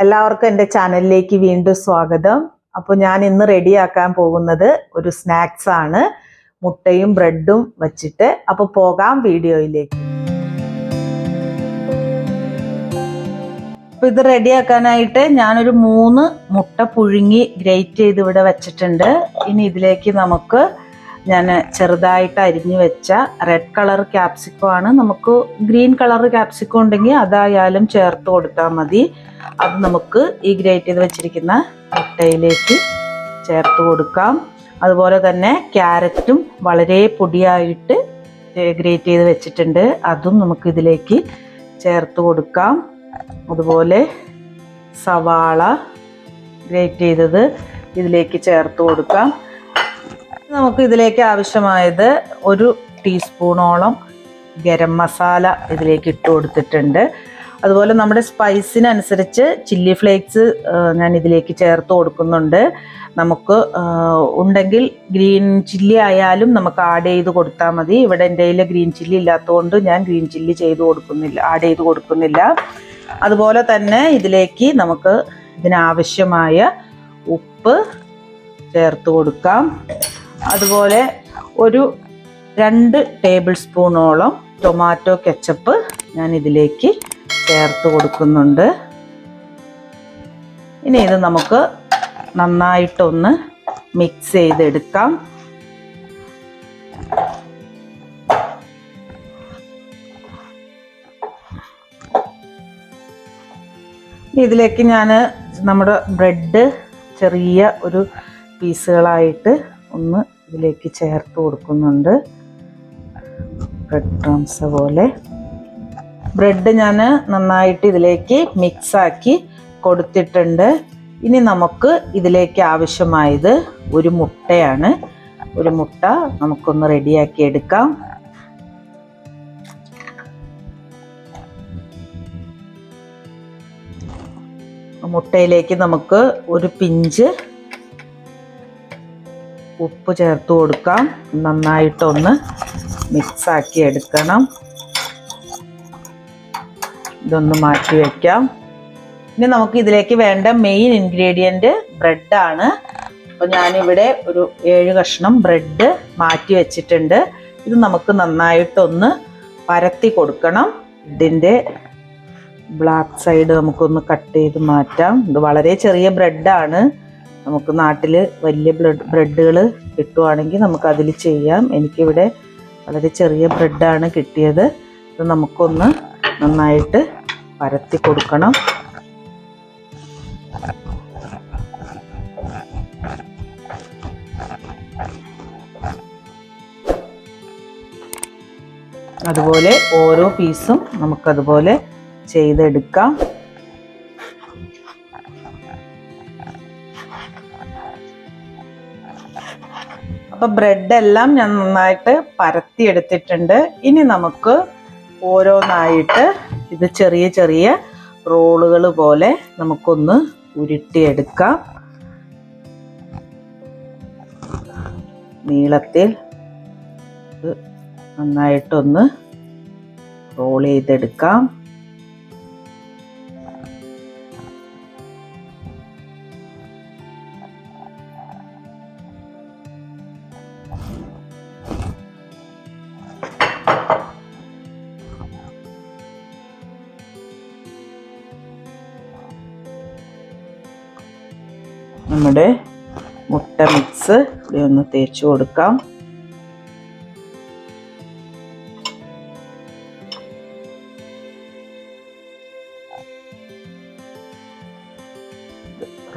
എല്ലാവർക്കും എൻ്റെ ചാനലിലേക്ക് വീണ്ടും സ്വാഗതം. അപ്പോൾ ഞാൻ ഇന്ന് റെഡിയാക്കാൻ പോകുന്നത് ഒരു സ്നാക്സ് ആണ്, മുട്ടയും ബ്രെഡും വച്ചിട്ട്. അപ്പോൾ പോകാം വീഡിയോയിലേക്ക്. അപ്പോൾ ഇത് റെഡിയാക്കാനായിട്ട് ഞാനൊരു 3 മുട്ട പുഴുങ്ങി ഗ്രേറ്റ് ചെയ്ത് ഇവിടെ വെച്ചിട്ടുണ്ട്. ഇനി ഇതിലേക്ക് നമുക്ക് ഞാൻ ചെറുതായിട്ട് അരിഞ്ഞു വെച്ച റെഡ് കളർ ക്യാപ്സിക്കം ആണ്. നമുക്ക് ഗ്രീൻ കളർ ക്യാപ്സിക്കം ഉണ്ടെങ്കിൽ അതായാലും ചേർത്ത് കൊടുത്താൽ മതി. അത് നമുക്ക് ഈ ഗ്രേറ്റ് ചെയ്ത് വെച്ചിരിക്കുന്ന മുട്ടയിലേക്ക് ചേർത്ത് കൊടുക്കാം. അതുപോലെ തന്നെ ക്യാരറ്റും വളരെ പൊടിയായിട്ട് ഗ്രേറ്റ് ചെയ്ത് വെച്ചിട്ടുണ്ട്, അതും നമുക്ക് ഇതിലേക്ക് ചേർത്ത് കൊടുക്കാം. അതുപോലെ സവാള ഗ്രേറ്റ് ചെയ്തത് ഇതിലേക്ക് ചേർത്ത് കൊടുക്കാം. നമുക്ക് ഇതിലേക്ക് ആവശ്യമായത് 1 ടീസ്പൂണോളം ഗരം മസാല ഇതിലേക്ക് ഇട്ട് കൊടുത്തിട്ടുണ്ട്. അതുപോലെ നമ്മുടെ സ്പൈസിനനുസരിച്ച് ചില്ലി ഫ്ലേക്സ് ഞാൻ ഇതിലേക്ക് ചേർത്ത് കൊടുക്കുന്നുണ്ട്. നമുക്ക് ഉണ്ടെങ്കിൽ ഗ്രീൻ ചില്ലി ആയാലും നമുക്ക് ആഡ് ചെയ്ത് കൊടുത്താൽ മതി. ഇവിടെ എൻ്റെ കയ്യിൽ ഗ്രീൻ ചില്ലി ഇല്ലാത്തതുകൊണ്ട് ഞാൻ ഗ്രീൻ ചില്ലി ആഡ് ചെയ്ത് കൊടുക്കുന്നില്ല. അതുപോലെ തന്നെ ഇതിലേക്ക് നമുക്ക് ഇതിനാവശ്യമായ ഉപ്പ് ചേർത്ത് കൊടുക്കാം. അതുപോലെ ഒരു 2 ടേബിൾ സ്പൂണോളം ടൊമാറ്റോ കെച്ചപ്പ് ഞാൻ ഇതിലേക്ക് ചേർത്ത് കൊടുക്കുന്നുണ്ട്. ഇനി ഇത് നമുക്ക് നന്നായിട്ടൊന്ന് മിക്സ് ചെയ്തെടുക്കാം. ഇതിലേക്ക് ഞാൻ നമ്മുടെ ബ്രെഡ് ചെറിയ ഒരു പീസുകളായിട്ട് ഒന്ന് ഇതിലേക്ക് ചേർത്ത് കൊടുക്കുന്നുണ്ട്. ബ്രെഡ് ക്രംസ് പോലെ ബ്രെഡ് ഞാൻ നന്നായിട്ട് ഇതിലേക്ക് മിക്സാക്കി കൊടുത്തിട്ടുണ്ട്. ഇനി നമുക്ക് ഇതിലേക്ക് ആവശ്യമായത് ഒരു മുട്ടയാണ്. ഒരു മുട്ട നമുക്കൊന്ന് റെഡിയാക്കി എടുക്കാം. മുട്ടയിലേക്ക് നമുക്ക് ഒരു പിഞ്ച് ഉപ്പ് ചേർത്ത് കൊടുക്കാം. നന്നായിട്ടൊന്ന് മിക്സാക്കി എടുക്കണം. ഇതൊന്ന് മാറ്റി വയ്ക്കാം. ഇനി നമുക്ക് ഇതിലേക്ക് വേണ്ട മെയിൻ ഇൻഗ്രീഡിയൻറ്റ് ബ്രെഡാണ്. അപ്പോൾ ഞാനിവിടെ ഒരു 7 കഷ്ണം ബ്രെഡ് മാറ്റി വെച്ചിട്ടുണ്ട്. ഇത് നമുക്ക് നന്നായിട്ടൊന്ന് പരത്തി കൊടുക്കണം. ഇതിൻ്റെ ബ്ലാക്ക് സൈഡ് നമുക്കൊന്ന് കട്ട് ചെയ്ത് മാറ്റാം. ഇത് വളരെ ചെറിയ ബ്രെഡാണ്. നമുക്ക് നാട്ടിൽ വലിയ ബ്രെഡുകൾ കിട്ടുവാണെങ്കിൽ നമുക്കതിൽ ചെയ്യാം. എനിക്കിവിടെ വളരെ ചെറിയ ബ്രെഡാണ് കിട്ടിയത്. ഇത് നമുക്കൊന്ന് നന്നായിട്ട് പരത്തി കൊടുക്കണം. അതുപോലെ ഓരോ പീസും നമുക്കതുപോലെ ചെയ്തെടുക്കാം. അപ്പോൾ ബ്രെഡെല്ലാം ഞാൻ നന്നായിട്ട് പരത്തി എടുത്തിട്ടുണ്ട്. ഇനി നമുക്ക് ഓരോന്നായിട്ട് ഇത് ചെറിയ ചെറിയ റോളുകൾ പോലെ നമുക്കൊന്ന് ഉരുട്ടിയെടുക്കാം. നീളത്തിൽ നന്നായിട്ടൊന്ന് റോൾ ചെയ്തെടുക്കാം. നമ്മുടെ മുട്ട മിക്സ് ഇവിടെ ഒന്ന് തേച്ച് കൊടുക്കാം.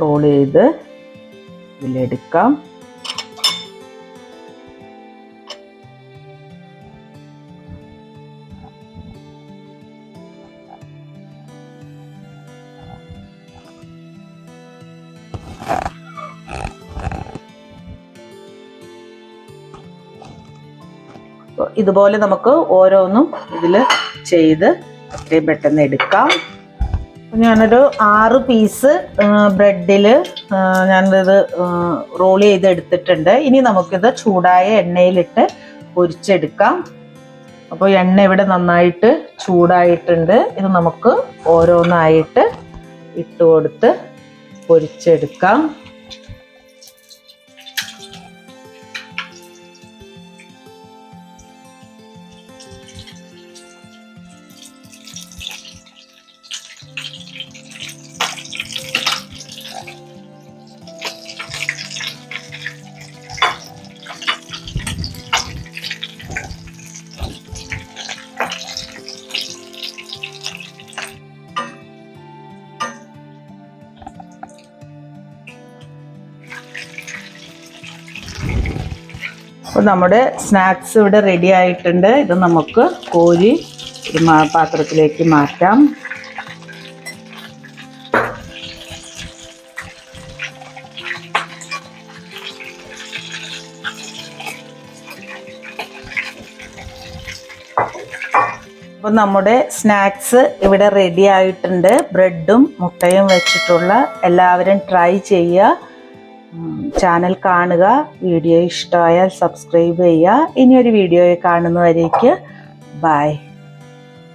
റോൾ ചെയ്ത് ഇതിലെടുക്കാം. ഇതുപോലെ നമുക്ക് ഓരോന്നും ഇതിൽ ചെയ്ത് എത്രയും പെട്ടെന്ന് എടുക്കാം. ഞാനൊരു 6 പീസ് ബ്രെഡിൽ ഞാനിത് റോൾ ചെയ്ത് എടുത്തിട്ടുണ്ട്. ഇനി നമുക്കിത് ചൂടായ എണ്ണയിലിട്ട് പൊരിച്ചെടുക്കാം. അപ്പോൾ എണ്ണ ഇവിടെ നന്നായിട്ട് ചൂടായിട്ടുണ്ട്. ഇത് നമുക്ക് ഓരോന്നായിട്ട് ഇട്ട് കൊടുത്ത് പൊരിച്ചെടുക്കാം. അപ്പോൾ നമ്മുടെ സ്നാക്സ് ഇവിടെ റെഡി ആയിട്ടുണ്ട്. ഇത് നമുക്ക് കോരി ഒരു പാത്രത്തിലേക്ക് മാറ്റാം. അപ്പോൾ നമ്മുടെ സ്നാക്സ് ഇവിടെ റെഡി ആയിട്ടുണ്ട്. ബ്രെഡും മുട്ടയും വെച്ചിട്ടുള്ള. എല്ലാവരും ട്രൈ ചെയ്യുക. ചാനൽ കാണുക. വീഡിയോ ഇഷ്ടമായാൽ സബ്സ്ക്രൈബ് ചെയ്യുക. ഇനിയൊരു വീഡിയോയെ കാണുന്നവരേക്ക് ബൈ.